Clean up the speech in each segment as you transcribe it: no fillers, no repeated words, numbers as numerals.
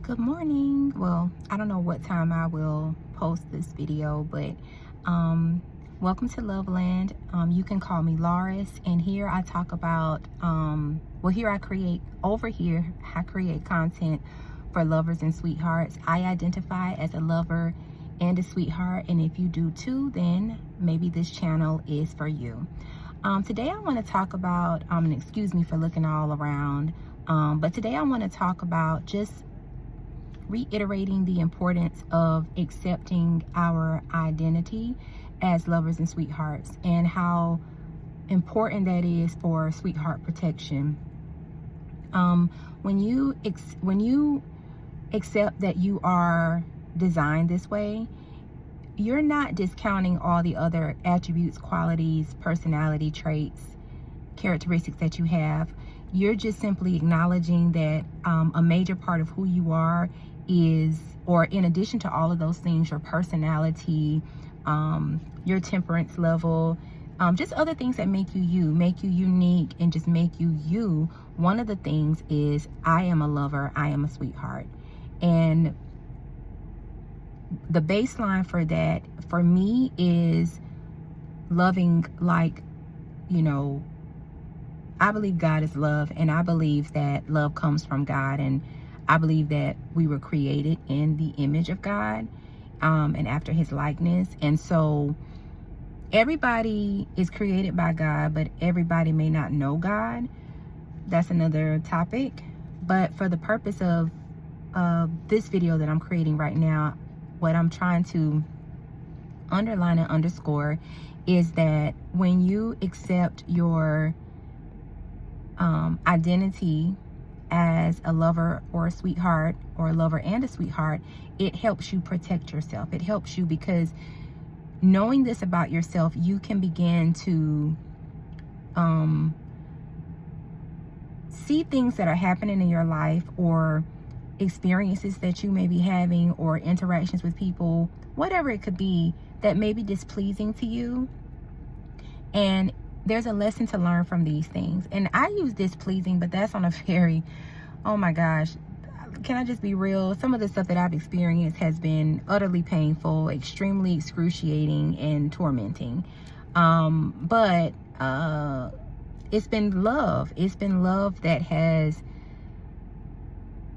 Good morning. Well, I don't know what time I will post this video, but welcome to Loveland. You can call me LAR'RIS, and here I talk about I create content for lovers and sweethearts. I identify as a lover and a sweetheart, and if you do too, then maybe this channel is for you. Today I want to talk about and excuse me for looking all around, but today I want to talk about just reiterating the importance of accepting our identity as lovers and sweethearts, and how important that is for sweetheart protection. When you accept that you are designed this way, you're not discounting all the other attributes, qualities, personality traits, characteristics that you have. You're just simply acknowledging that a major part of who you are is, or in addition to all of those things, your personality, your temperance level, just other things that make you unique, and just make you you. One of the things is, I am a lover, I am a sweetheart. And the baseline for that, for me, is loving like, I believe God is love, and I believe that love comes from God, and I believe that we were created in the image of God, and after his likeness. And so everybody is created by God, but everybody may not know God. That's another topic. But for the purpose of this video that I'm creating right now, what I'm trying to underline and underscore is that when you accept your identity as a lover or a sweetheart, or a lover and a sweetheart, it helps you protect yourself. It helps you because knowing this about yourself, you can begin to see things that are happening in your life, or experiences that you may be having, or interactions with people, whatever it could be, that may be displeasing to you. And there's a lesson to learn from these things. And I use displeasing, but that's on a very, oh my gosh, can I just be real? Some of the stuff that I've experienced has been utterly painful, extremely excruciating, and tormenting. But it's been love. It's been love that has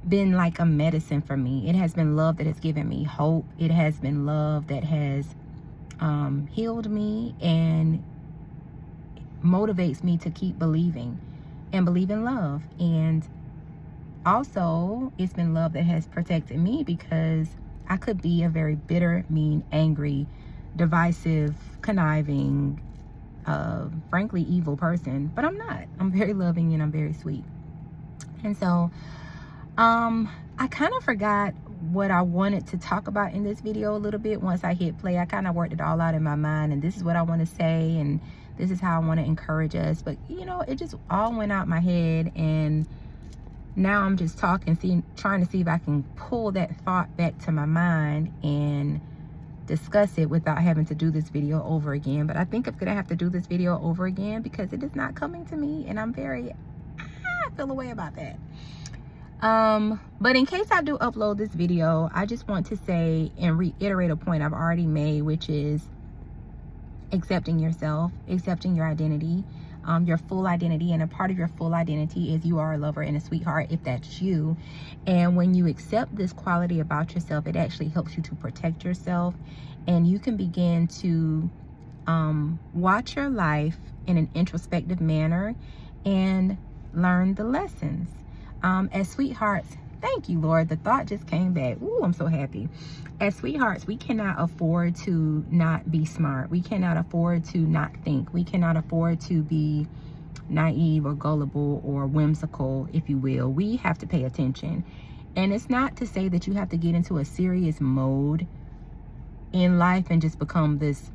been like a medicine for me. It has been love that has given me hope. It has been love that has healed me and motivates me to keep believing and believe in love. And also, it's been love that has protected me, because I could be a very bitter, mean, angry, divisive, conniving, frankly evil person, but I'm not. I'm very loving and I'm very sweet. And so I kind of forgot what I wanted to talk about in this video a little bit. Once I hit play, I kind of worked it all out in my mind, and this is what I want to say, and this is how I want to encourage us. But it just all went out my head, and now I'm just talking, trying to see if I can pull that thought back to my mind and discuss it without having to do this video over again. But I think I'm gonna have to do this video over again, because it is not coming to me, and I feel a way about that. But in case I do upload this video, I just want to say and reiterate a point I've already made, which is accepting yourself, accepting your identity, your full identity. And a part of your full identity is you are a lover and a sweetheart, if that's you. And when you accept this quality about yourself, it actually helps you to protect yourself, and you can begin to watch your life in an introspective manner and learn the lessons. As sweethearts, thank you, Lord, the thought just came back. Ooh, I'm so happy. As sweethearts, we cannot afford to not be smart. We cannot afford to not think. We cannot afford to be naive or gullible or whimsical, if you will. We have to pay attention. And it's not to say that you have to get into a serious mode in life and just become this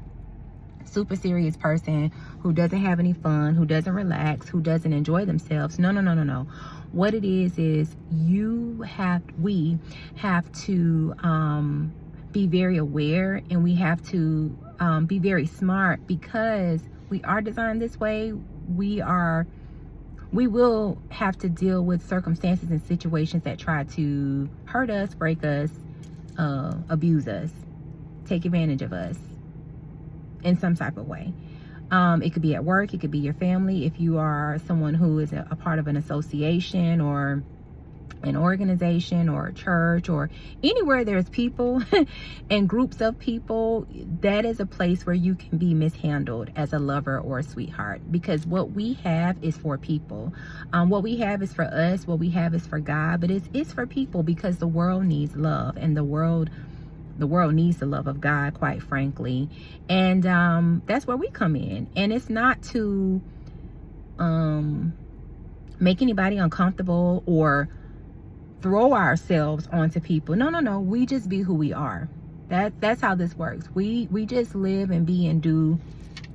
super serious person who doesn't have any fun, who doesn't relax, who doesn't enjoy themselves. No. What it is we have to be very aware, and we have to be very smart, because we are designed this way. We are we will have to deal with circumstances and situations that try to hurt us, break us, abuse us, take advantage of us in some type of way. It could be at work, it could be your family. If you are someone who is a part of an association or an organization or a church or anywhere there's people and groups of people, that is a place where you can be mishandled as a lover or a sweetheart, because what we have is for people. What we have is for us, what we have is for God, but it's for people, because the world needs love, and the world needs the love of God, quite frankly. And that's where we come in. And it's not to make anybody uncomfortable or throw ourselves onto people. No. We just be who we are. That's how this works. We just live and be and do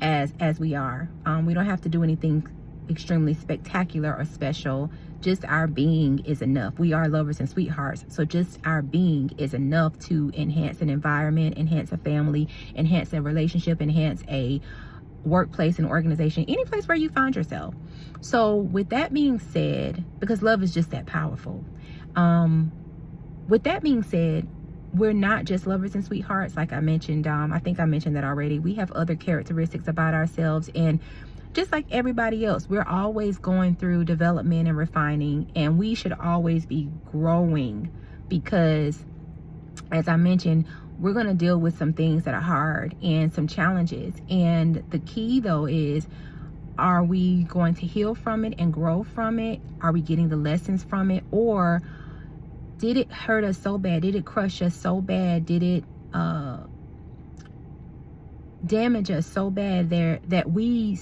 as we are. We don't have to do anything extremely spectacular or special. Just our being is enough. We are lovers and sweethearts, so just our being is enough to enhance an environment, enhance a family, enhance a relationship, enhance a workplace, an organization, any place where you find yourself. So with that being said, because love is just that powerful, with that being said, we're not just lovers and sweethearts. Like I mentioned, I think I mentioned that already. We have other characteristics about ourselves, and just like everybody else, we're always going through development and refining, and we should always be growing, because as I mentioned, we're going to deal with some things that are hard and some challenges. And the key though is, are we going to heal from it and grow from it? Are we getting the lessons from it? Or did it hurt us so bad? Did it crush us so bad? Did it damage us so bad there that we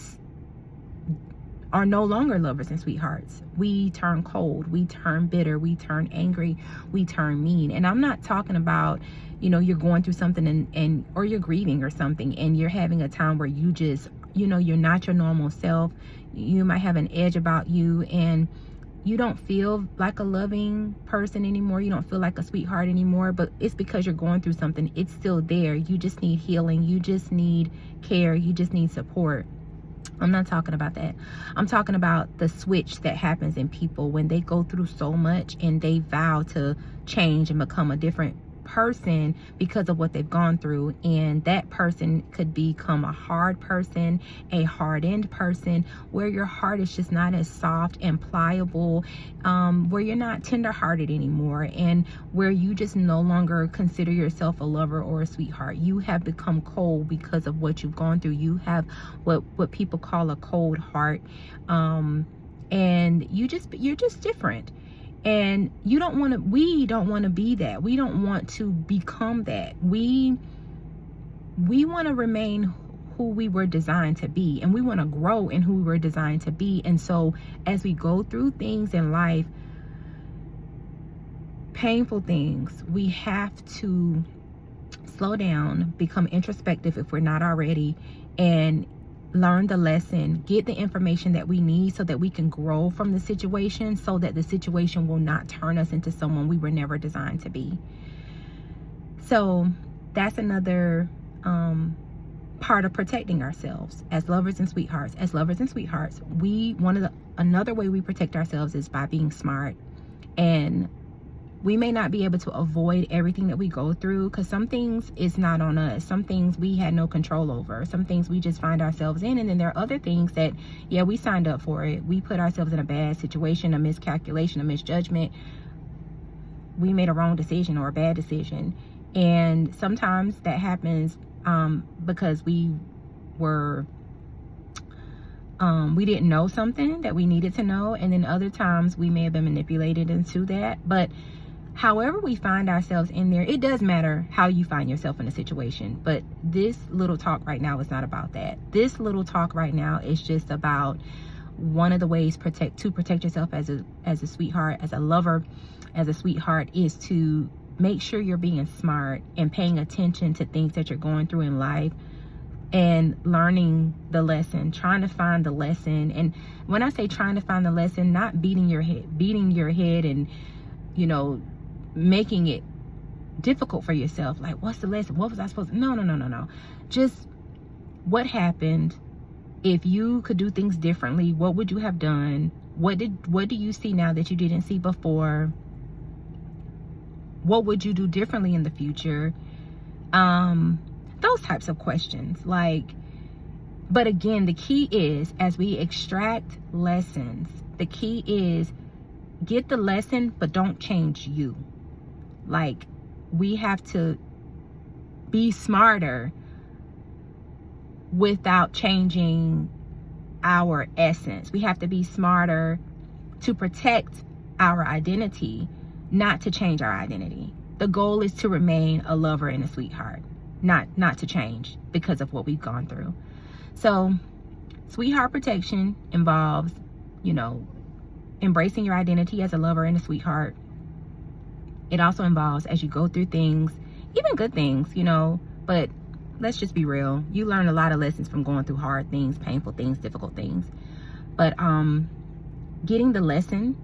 are no longer lovers and sweethearts? We turn cold, we turn bitter, we turn angry, we turn mean. And I'm not talking about, you're going through something and or you're grieving or something, and you're having a time where you just, you're not your normal self. You might have an edge about you, and you don't feel like a loving person anymore. You don't feel like a sweetheart anymore, but it's because you're going through something. It's still there. You just need healing. You just need care. You just need support. I'm not talking about that. I'm talking about the switch that happens in people when they go through so much and they vow to change and become a different person because of what they've gone through. And that person could become a hard person, a hardened person, where your heart is just not as soft and pliable, where you're not tender-hearted anymore, and where you just no longer consider yourself a lover or a sweetheart. You have become cold because of what you've gone through. You have what people call a cold heart, and you're just different. And we don't want to be that. We don't want to become that. We want to remain who we were designed to be, and we want to grow in who we were designed to be. And so as we go through things in life, painful things, we have to slow down, become introspective if we're not already, and learn the lesson, get the information that we need so that we can grow from the situation, so that the situation will not turn us into someone we were never designed to be. So that's another part of protecting ourselves as lovers and sweethearts. As lovers and sweethearts, another way we protect ourselves is by being smart. And we may not be able to avoid everything that we go through, because some things is not on us. Some things we had no control over. Some things we just find ourselves in. And then there are other things that, yeah, we signed up for it. We put ourselves in a bad situation, a miscalculation, a misjudgment. We made a wrong decision or a bad decision. And sometimes that happens because we didn't know something that we needed to know. And then other times we may have been manipulated into that. But however we find ourselves in there, it does matter how you find yourself in a situation. But this little talk right now is not about that. This little talk right now is just about one of the ways to protect yourself as a sweetheart, as a lover, as a sweetheart, is to make sure you're being smart and paying attention to things that you're going through in life, and learning the lesson, trying to find the lesson. And when I say trying to find the lesson, not beating your head and, making it difficult for yourself. Like, what's the lesson? What was I supposed to? No. Just what happened? If you could do things differently, what would you have done? What do you see now that you didn't see before? What would you do differently in the future? Those types of questions. Like, but again, the key is, as we extract lessons, the key is get the lesson, but don't change you. Like, we have to be smarter without changing our essence. We have to be smarter to protect our identity, not to change our identity. The goal is to remain a lover and a sweetheart, not to change because of what we've gone through. So sweetheart protection involves, embracing your identity as a lover and a sweetheart. It also involves, as you go through things, even good things, but let's just be real. You learn a lot of lessons from going through hard things, painful things, difficult things. But getting the lesson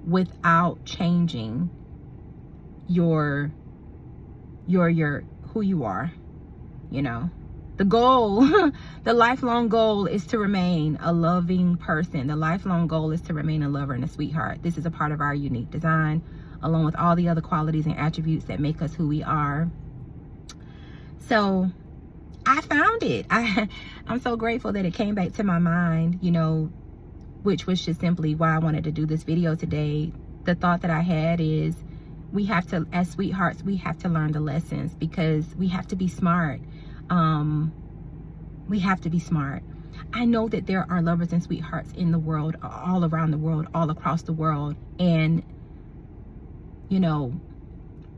without changing your who you are, The goal, the lifelong goal is to remain a loving person. The lifelong goal is to remain a lover and a sweetheart. This is a part of our unique design, along with all the other qualities and attributes that make us who we are. So I found it. I'm so grateful that it came back to my mind, which was just simply why I wanted to do this video today. The thought that I had is, we have to, as sweethearts, we have to learn the lessons, because we have to be smart. We have to be smart. I know that there are lovers and sweethearts in the world, all around the world, all across the world. And,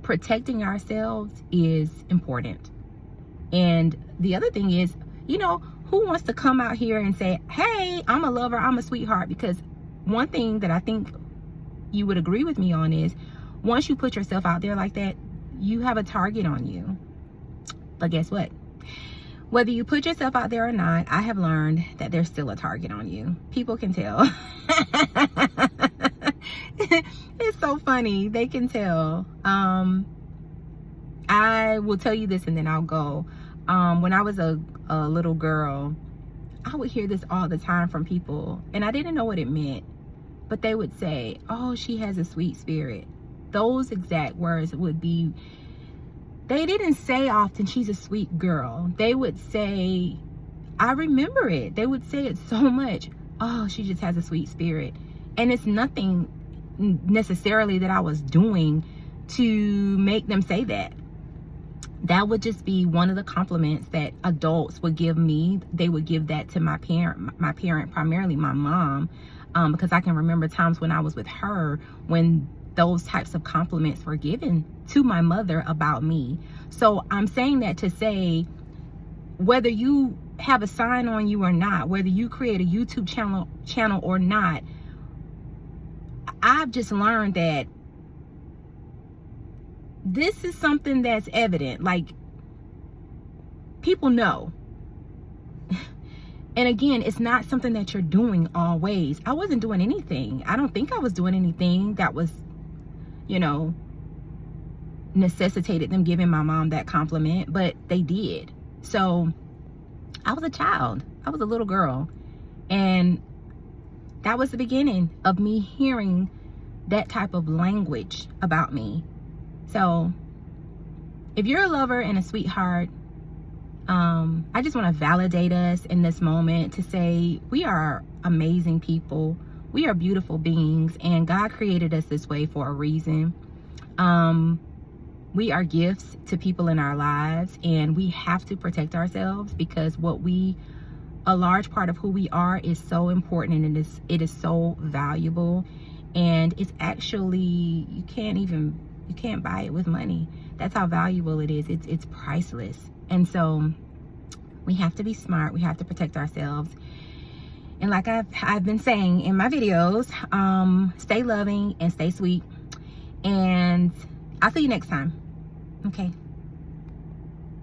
protecting ourselves is important. And the other thing is, who wants to come out here and say, hey, I'm a lover, I'm a sweetheart? Because one thing that I think you would agree with me on is, once you put yourself out there like that, you have a target on you. But guess what? Whether you put yourself out there or not, I have learned that there's still a target on you. People can tell. It's so funny. They can tell. I will tell you this and then I'll go. When I was a little girl, I would hear this all the time from people, and I didn't know what it meant, but they would say, oh, she has a sweet spirit. Those exact words would be, they didn't say often, she's a sweet girl. They would say, I remember it. They would say it so much. Oh, she just has a sweet spirit. And it's nothing necessarily that I was doing to make them say that. That would just be one of the compliments that adults would give me. They would give that to my parent, primarily my mom, because I can remember times when I was with her when those types of compliments were given to my mother about me. So I'm saying that to say, whether you have a sign on you or not, whether you create a YouTube channel or not, I've just learned that this is something that's evident. Like, people know. And again, it's not something that you're doing always. I wasn't doing anything. I don't think I was doing anything that was, necessitated them giving my mom that compliment, but they did. So I was a child. I was a little girl. And that was the beginning of me hearing that type of language about me. So if you're a lover and a sweetheart, I just want to validate us in this moment to say we are amazing people. We are beautiful beings, and God created us this way for a reason. We are gifts to people in our lives, and we have to protect ourselves, because a large part of who we are is so important, and it is so valuable, and it's actually, you can't buy it with money. That's how valuable it is. It's priceless. And so we have to be smart. We have to protect ourselves. And like I've been saying in my videos, stay loving and stay sweet. And I'll see you next time. Okay.